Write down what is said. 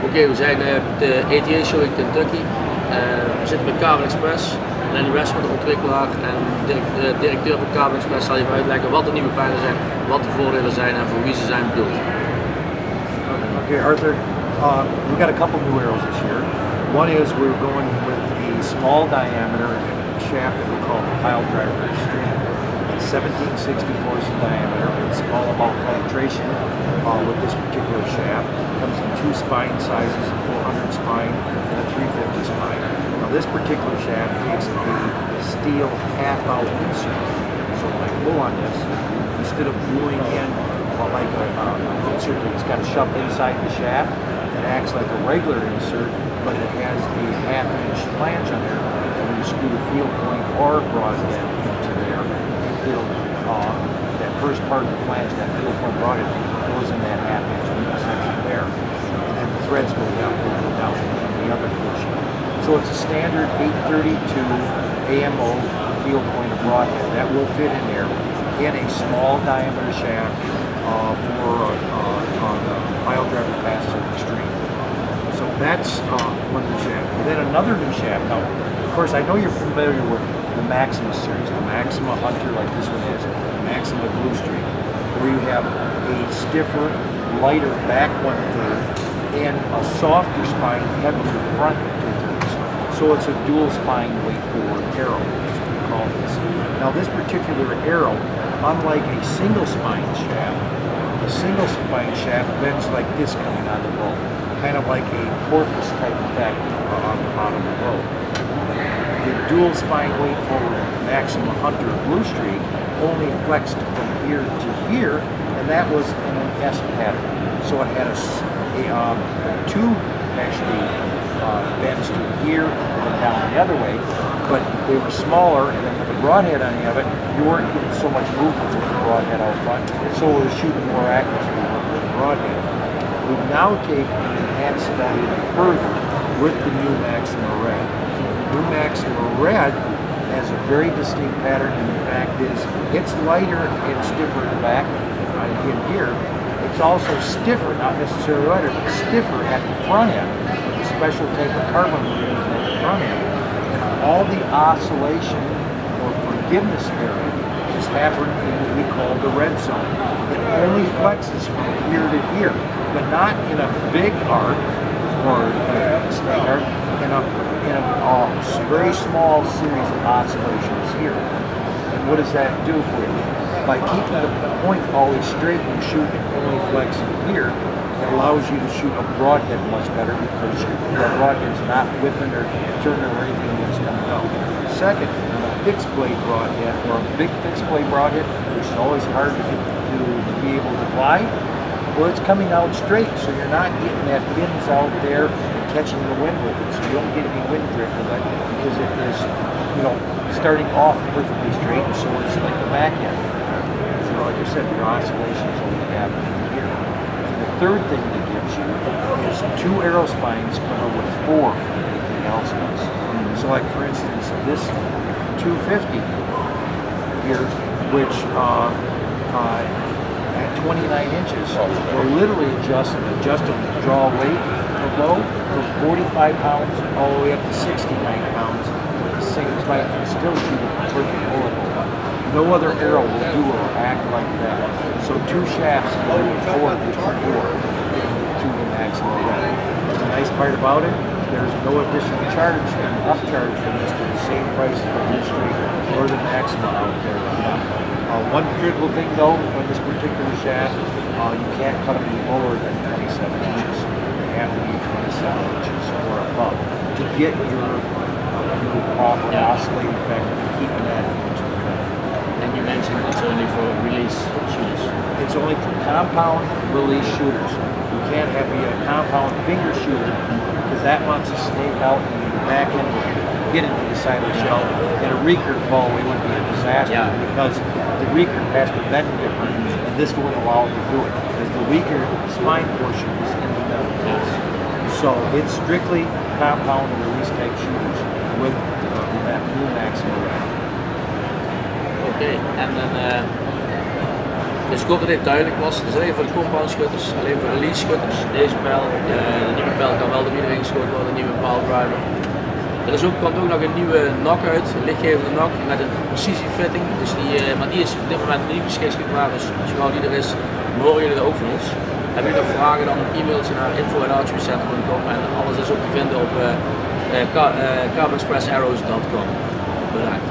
Oké, we zijn op de ATA show in Kentucky. We zitten bij Carbon Express. Lenny, Rezmer, de ontwikkelaar en directeur van Carbon Express, zal je even uitleggen wat de nieuwe pijlen zijn, wat de voordelen zijn en voor wie ze zijn bedoeld. Okay, Arthur, we got a couple new arrows this year. One is we're going with a small diameter shaft that we call the pile driver extreme. It's 17/64 in diameter. It's all about penetration with this particular shaft. It comes in two spine sizes, a 400 spine and a 350 spine. Now this particular shaft takes a steel half-out insert. So when I pull on this, instead of gluing in like an insert that's got to shove inside the shaft, it acts like a regular insert, but it has a half-inch flange on there. And when you screw the field point or broadhead into there, that first part of the flange, that field point broadhead, goes in that half-inch section there. And then the threads go down in the other portion. So it's a standard 832 AMO field point of broadhead. That will fit in there in a small diameter shaft for on the pile driver pass extreme. So that's one new shaft. And then another new shaft. Now, of course, I know you're familiar with the Maxima series, the Maxima Hunter, like this one is, the Maxima Blue Streak, where you have a stiffer, lighter back 1/3 and a softer spine, heavier front 2/3. So it's a dual spine weight forward arrow, as we call this. Now, this particular arrow, unlike a single spine shaft, the single spine shaft bends like this coming on the bow, kind of like a porpoise type effect on the bottom of the bow. The dual spine weight forward Maxima Hunter Blue Streak only flexed from here to here, and that was in an S pattern. So it had two actually bends to here and down the other way, but they were smaller, and then with the broadhead on the end of it, you weren't getting so much movement with the broadhead out front, so it was shooting more accurately with the broadhead. We've now taken and enhanced that even further with the new Maxima Red. New Maxima Red has a very distinct pattern, and the fact is it's lighter and stiffer in the back in here. It's also stiffer, not necessarily lighter, but stiffer at the front end with a special type of carbon we're using at the front end. And all the oscillation or forgiveness area is happening in what we call the red zone. It only flexes from here to here, but not in a big arc or snake arc, in a very small series of oscillations here. And what does that do for you? By keeping the point always straight and shoot and only flexing here, it allows you to shoot a broadhead much better because your broadhead's not whipping or turning or anything when it's coming out. Second, on a fixed blade broadhead or a big fixed blade broadhead, which is always hard to be able to glide, well, it's coming out straight, so you're not getting that fins out there and catching the wind with it, so you don't get any wind drift with it because it is, starting off perfectly straight, and so it's like the back end. So like I said, your oscillations only happen here. So the third thing that gives you is two arrow spines covered with four, anything else does. So like for instance, this 250 here, which at 29 inches, will literally adjust the draw weight of bow from 45 pounds all the way up to 69 pounds with the same spike and still shoot a perfect bullet hole. No other arrow will do or act like that. So two shafts going forward to the Maxima Red. The nice part about it, there's no additional charge and upcharge from this to the same price as the Blue Streak or the Maxima out there right now. One critical thing though, on this particular shaft, you can't cut them any lower than 27 inches. They have to be 27 inches or above to get your proper oscillating effect and keeping that into the cut. And you mentioned it's only for release shooters. It's only for compound release shooters. You can't have a compound finger shooter because that wants to snake out and the back end will get into the side of the shell. And a recurve ball would be a disaster because the recurve has to bend different, and this wouldn't allow it to do it because the weaker spine portion is in the middle. So it's strictly compound release type shooters with that new Maxima Red. Okay, and then Dus ik hoop dat dit duidelijk was. Het is alleen voor de compound schutters, alleen voor release schutters. Deze pijl, de nieuwe pijl kan wel door iedereen geschoten worden, een nieuwe pile driver. Komt ook nog een nieuwe nok uit, een lichtgevende nok met een precisiefitting. Dus maar die is op dit moment niet beschikbaar, dus zo gauw die er is, dan horen jullie er ook van ons. Hebben jullie nog vragen, dan e-mailtje naar info@archerycenter.com en alles is ook te vinden op carbonexpressarrows.com. Bedankt.